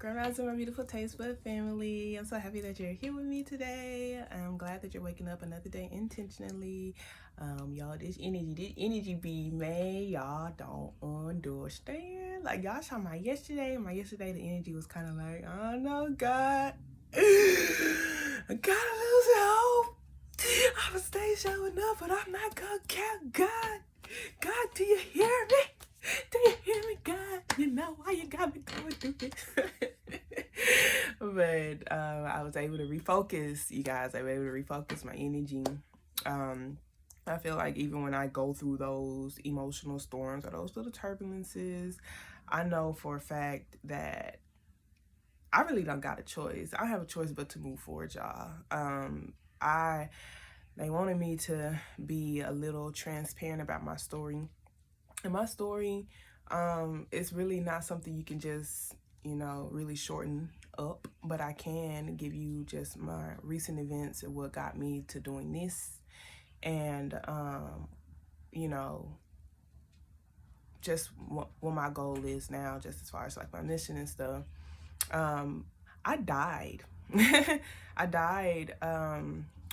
Grand Rising, my beautiful Taste Bud family. I'm so happy that you're here with me today. I'm glad that you're waking up another day intentionally. Y'all, this energy be, man, y'all don't understand. Like, y'all saw my yesterday. The energy was kind of like, oh no, God. I gotta lose hope. I'ma stay showing up, but I'm not gonna count God. God, do you hear me? Do you hear me, God? You know why you got me going through this. But I was able to refocus, you guys. I was able to refocus my energy. I feel like even when I go through those emotional storms or those little turbulences, I know for a fact that I really don't got a choice. I don't have a choice but to move forward, y'all. They wanted me to be a little transparent about my story. And my story is really not something you can just, really shorten up. But I can give you just my recent events and what got me to doing this. And, just what my goal is now, just as far as like my mission and stuff. I died. I died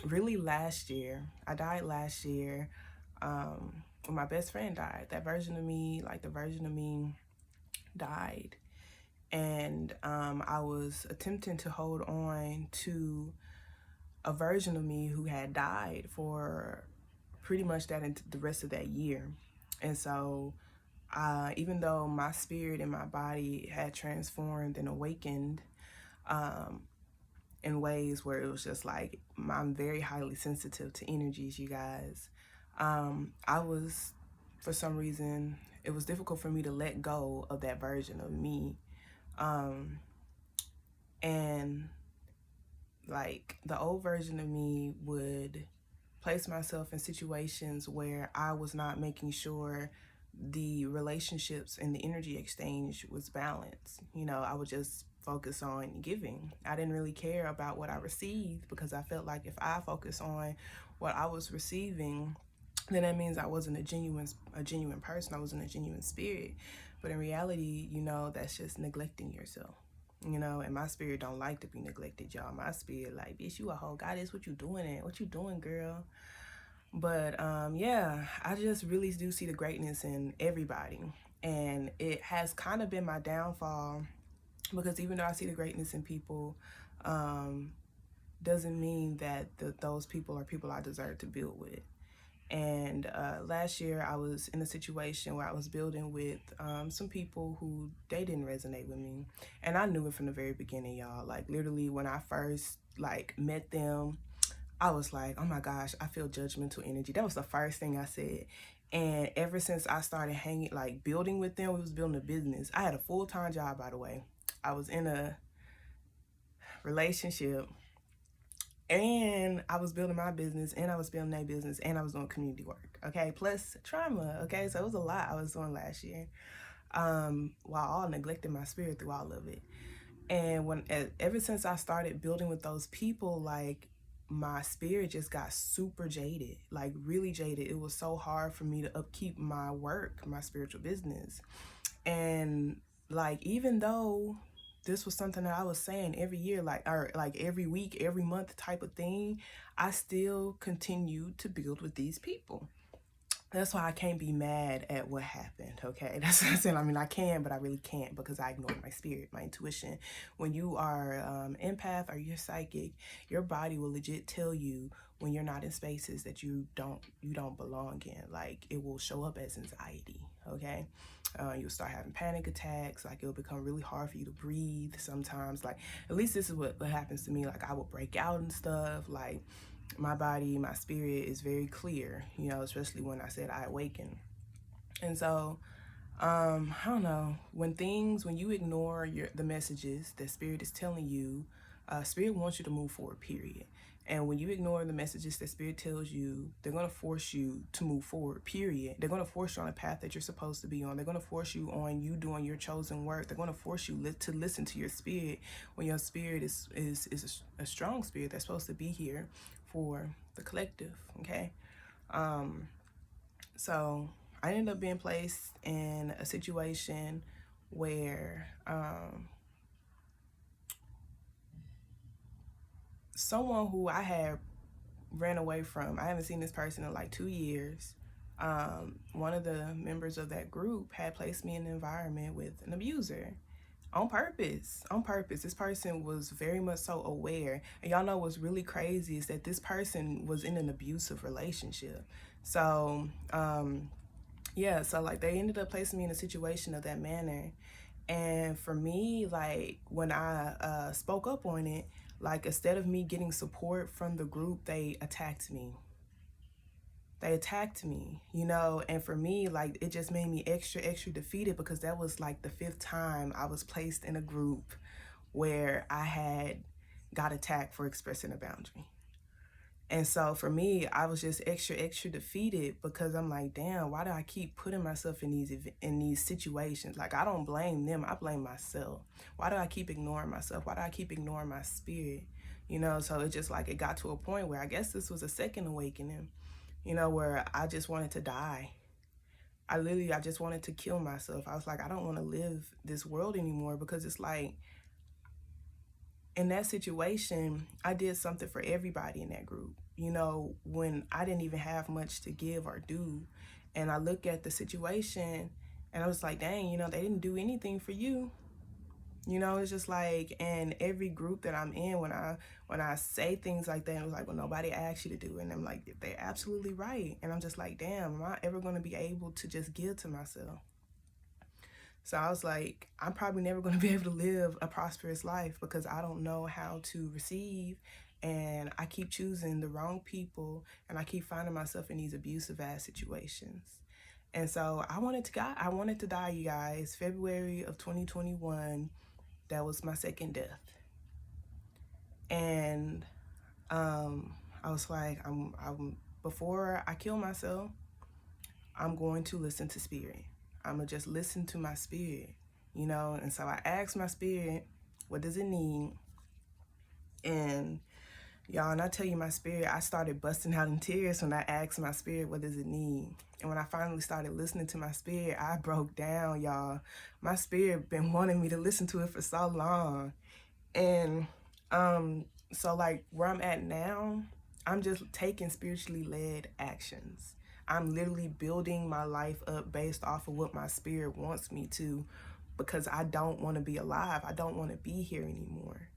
really last year. I died last year when my best friend died. That version of me, like the version of me, died. And I was attempting to hold on to a version of me who had died for pretty much the rest of that year. And so even though my spirit and my body had transformed and awakened in ways where it was just like, I'm very highly sensitive to energies, you guys. I was, for some reason, it was difficult for me to let go of that version of me. And like the old version of me would place myself in situations where I was not making sure the relationships and the energy exchange was balanced. I would just focus on giving. I didn't really care about what I received because I felt like if I focus on what I was receiving, then that means I wasn't a genuine person. I wasn't a genuine spirit. But in reality, that's just neglecting yourself. And my spirit don't like to be neglected, y'all. My spirit like, bitch, you a whole goddess. What you doing it? What you doing, girl? But yeah, I just really do see the greatness in everybody. And it has kind of been my downfall because even though I see the greatness in people, doesn't mean that those people are people I deserve to build with. And last year I was in a situation where I was building with some people who they didn't resonate with me. And I knew it from the very beginning, y'all. Like literally when I first met them, I was like, oh my gosh, I feel judgmental energy. That was the first thing I said. And ever since I started building with them, we was building a business. I had a full-time job, by the way. I was in a relationship and I was building my business and I was building their business and I was doing community work, okay? Plus trauma, okay? So it was a lot I was doing last year while all neglecting my spirit through all of it. And ever since I started building with those people, like my spirit just got super jaded, like really jaded. It was so hard for me to upkeep my work, my spiritual business. And like, even though this was something that I was saying every year, or every week, every month type of thing, I still continued to build with these people. That's why I can't be mad at what happened, okay? That's what I'm saying. I mean, I can, but I really can't because I ignored my spirit, my intuition. When you are empath or you're psychic, your body will legit tell you when you're not in spaces that you don't belong in. Like, it will show up as anxiety, okay? You'll start having panic attacks. Like, it'll become really hard for you to breathe sometimes. Like, at least this is what happens to me. Like, I will break out and stuff. Like, my body, my spirit is very clear, especially when I said I awaken. And so, I don't know, when you ignore the messages that spirit is telling you, spirit wants you to move forward, period. And when you ignore the messages that spirit tells you, they're going to force you to move forward, period. They're going to force you on a path that you're supposed to be on. They're going to force you on you doing your chosen work. They're going to force you to listen to your spirit when your spirit is a strong spirit that's supposed to be here for the collective, okay? So I ended up being placed in a situation where someone who I had ran away from. I haven't seen this person in like 2 years. One of the members of that group had placed me in an environment with an abuser on purpose. On purpose. This person was very much so aware. And y'all know what's really crazy is that this person was in an abusive relationship. So, yeah, so like they ended up placing me in a situation of that manner. And for me, like when I spoke up on it, like instead of me getting support from the group, they attacked me. They attacked me, you know, and for me, like it just made me extra, extra defeated because that was like the 5th time I was placed in a group where I had got attacked for expressing a boundary. And so for me, I was just extra, extra defeated because I'm like, damn, why do I keep putting myself in these situations? Like, I don't blame them, I blame myself. Why do I keep ignoring myself? Why do I keep ignoring my spirit? You know, so it just like it got to a point where I guess this was a second awakening, you know, where I just wanted to die. I just wanted to kill myself. I was like, I don't want to live this world anymore because it's like, in that situation, I did something for everybody in that group, you know, when I didn't even have much to give or do. And I look at the situation and I was like, dang, you know, they didn't do anything for you. You know, it's just like, and every group that I'm in, when I say things like that, it was like, well, nobody asked you to do it. And I'm like, they're absolutely right. And I'm just like, damn, am I ever going to be able to just give to myself? So I was like, I'm probably never going to be able to live a prosperous life because I don't know how to receive. And I keep choosing the wrong people and I keep finding myself in these abusive ass situations. And so I wanted to die, you guys. February of 2021, that was my second death. And I was like, before I kill myself, I'm going to listen to spirit. I'm going to just listen to my spirit, you know? And so I asked my spirit, what does it need? And y'all, and I tell you, my spirit, I started busting out in tears when I asked my spirit, what does it need? And when I finally started listening to my spirit, I broke down, y'all. My spirit been wanting me to listen to it for so long. And so like where I'm at now, I'm just taking spiritually led actions. I'm literally building my life up based off of what my spirit wants me to, because I don't want to be alive. I don't want to be here anymore.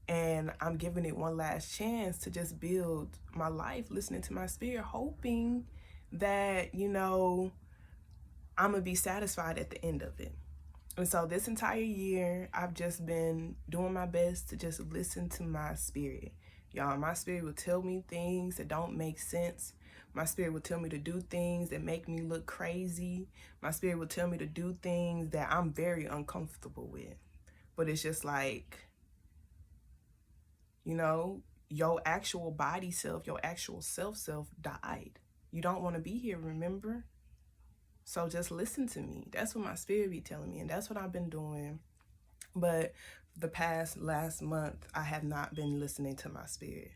And I'm giving it one last chance to just build my life, listening to my spirit, hoping that, you know, I'm going to be satisfied at the end of it. And so this entire year, I've just been doing my best to just listen to my spirit. Y'all, my spirit will tell me things that don't make sense. My spirit will tell me to do things that make me look crazy. My spirit will tell me to do things that I'm very uncomfortable with. But it's just like, you know, your actual body self, your actual self died. You don't want to be here, remember? So just listen to me. That's what my spirit be telling me, and that's what I've been doing. But last month, I have not been listening to my spirit.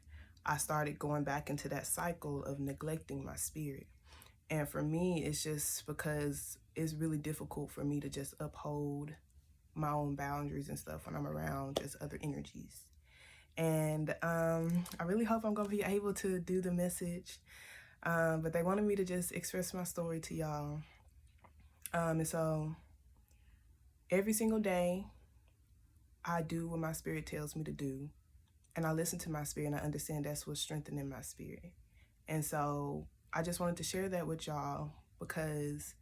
I started going back into that cycle of neglecting my spirit. And for me, it's just because it's really difficult for me to just uphold my own boundaries and stuff when I'm around just other energies. And I really hope I'm going to be able to do the message. But they wanted me to just express my story to y'all. And so every single day, I do what my spirit tells me to do. And I listen to my spirit and I understand that's what's strengthening my spirit. And so I just wanted to share that with y'all because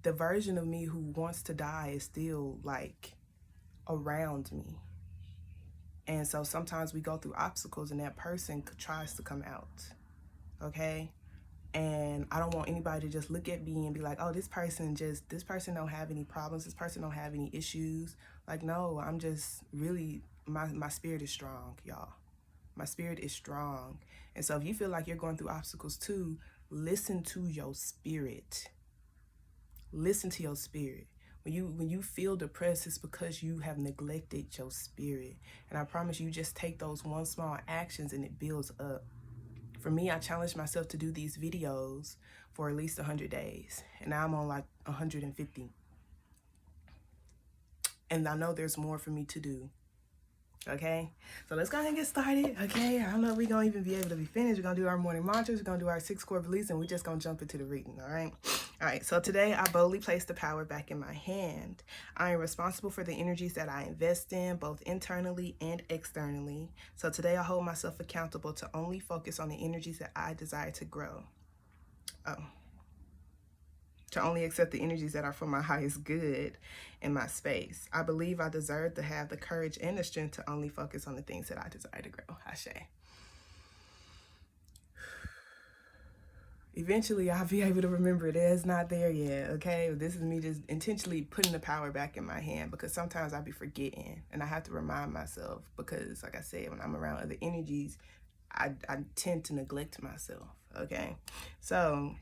the version of me who wants to die is still like around me. And so sometimes we go through obstacles and that person tries to come out, okay? And I don't want anybody to just look at me and be like, oh, this person don't have any problems. This person don't have any issues. Like, no, I'm just really, my spirit is strong, y'all. My spirit is strong. And so if you feel like you're going through obstacles too, listen to your spirit. Listen to your spirit. When you feel depressed, it's because you have neglected your spirit. And I promise you, just take those one small actions and it builds up. For me, I challenged myself to do these videos for at least 100 days. And now I'm on like 150. And I know there's more for me to do. Okay, so let's go ahead and get started. Okay, I don't know if we're gonna even be able to be finished. We're gonna do our morning mantras, we're gonna do our 6 core beliefs, and we're just gonna jump into the reading. All right, so today I boldly place the power back in my hand. I am responsible for the energies that I invest in, both internally and externally. So today I hold myself accountable to only focus on the energies that I desire to grow. To only accept the energies that are for my highest good in my space. I believe I deserve to have the courage and the strength to only focus on the things that I desire to grow. Ashe. Eventually, I'll be able to remember it. It's not there yet, okay? This is me just intentionally putting the power back in my hand, because sometimes I'll be forgetting, and I have to remind myself, because like I said, when I'm around other energies, I tend to neglect myself, okay? So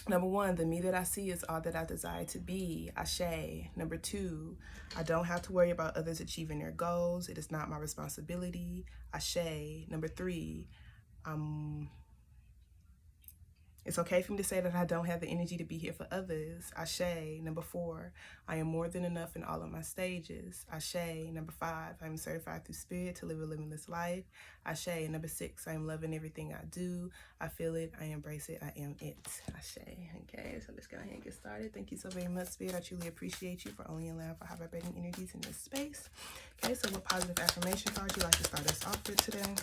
number 1, the me that I see is all that I desire to be. Ashe. Number 2, I don't have to worry about others achieving their goals. It is not my responsibility. Ashe. Number 3, it's okay for me to say that I don't have the energy to be here for others. Ashe. Number 4, I am more than enough in all of my stages. Ashe. Number 5, I am certified through spirit to live a limitless life. Ashe. Number 6, I am loving everything I do. I feel it. I embrace it. I am it. Ashe. Okay, so let's go ahead and get started. Thank you so very much, Spirit. I truly appreciate you for only allowing for high vibrating energies in this space. Okay, so what positive affirmation card would you like to start us off with today?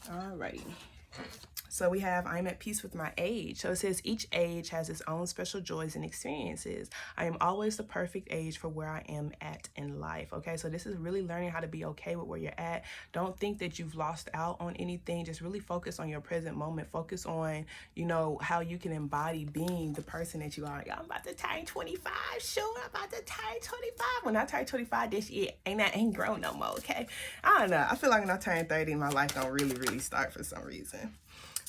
Alrighty. So we have, I'm at peace with my age. So it says each age has its own special joys and experiences. I am always the perfect age for where I am at in life. Okay, so this is really learning how to be okay with where you're at. Don't think that you've lost out on anything. Just really focus on your present moment. Focus on, you know, how you can embody being the person that you are. I'm about to turn 25. Sure, I'm about to turn 25. When I turn 25 this year, ain't grown no more, okay? I don't know. I feel like when I turn 30, my life don't really start for some reason.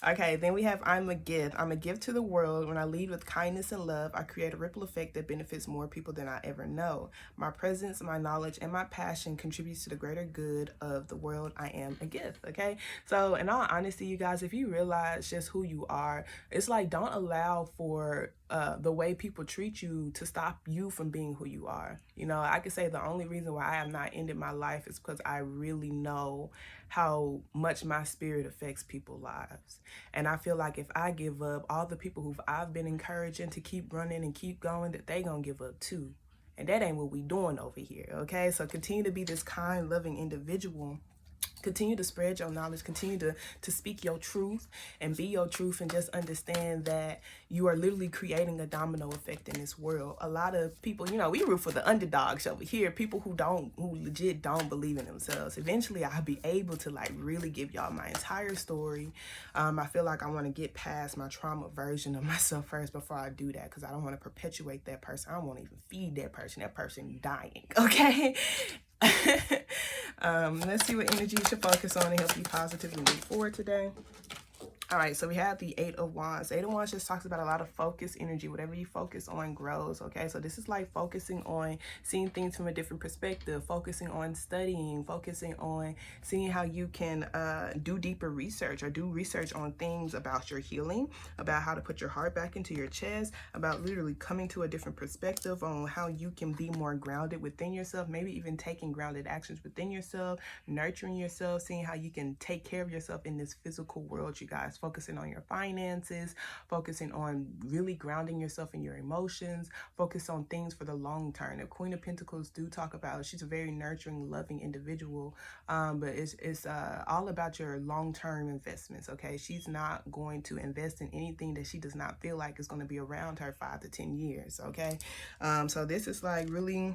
Okay, then we have I'm a gift. I'm a gift to the world. When I lead with kindness and love, I create a ripple effect that benefits more people than I ever know. My presence, my knowledge, and my passion contributes to the greater good of the world. I am a gift, okay? So in all honesty, you guys, if you realize just who you are, it's like don't allow for the way people treat you to stop you from being who you are. You know, I could say the only reason why I have not ended my life is because I really know how much my spirit affects people's lives. And I feel like if I give up, all the people who I've been encouraging to keep running and keep going, that they gonna give up too. And that ain't what we doing over here, okay? So continue to be this kind, loving individual. Continue to spread your knowledge, continue to speak your truth and be your truth, and just understand that you are literally creating a domino effect in this world. A lot of people, you know, we root for the underdogs over here, people who legit don't believe in themselves. Eventually I'll be able to like really give y'all my entire story. I feel like I want to get past my trauma version of myself first before I do that, because I don't want to perpetuate that person. I don't want to even feed that person dying, okay? Let's see what energy you should focus on to help you positively move forward today. All right, so we have the 8 of Wands. 8 of Wands just talks about a lot of focus energy. Whatever you focus on grows, okay? So this is like focusing on seeing things from a different perspective, focusing on studying, focusing on seeing how you can do deeper research, or do research on things about your healing, about how to put your heart back into your chest, about literally coming to a different perspective on how you can be more grounded within yourself, maybe even taking grounded actions within yourself, nurturing yourself, seeing how you can take care of yourself in this physical world, you guys. Focusing on your finances, focusing on really grounding yourself in your emotions, focus on things for the long term. The Queen of Pentacles do talk about, she's a very nurturing, loving individual, but it's all about your long-term investments, okay? She's not going to invest in anything that she does not feel like is going to be around her 5 to 10 years, okay? So this is like really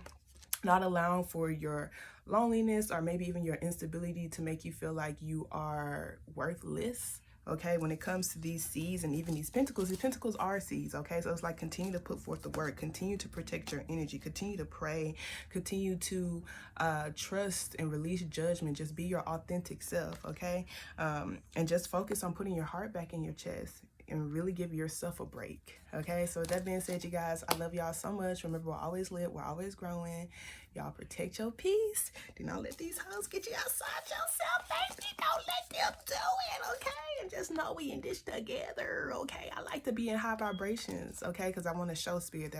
not allowing for your loneliness or maybe even your instability to make you feel like you are worthless. Okay, when it comes to these seeds and even these pentacles are seeds, okay? So it's like continue to put forth the work, continue to protect your energy, continue to pray, continue to trust and release judgment. Just be your authentic self, okay? And just focus on putting your heart back in your chest and really give yourself a break, okay? So with that being said, you guys, I love y'all so much. Remember, we're always lit, we're always growing. Y'all protect your peace. Do not let these hoes get you outside yourself, baby. Don't let them do it, okay? And just know we in this together, okay? I like to be in high vibrations, okay? Because I want to show spirit that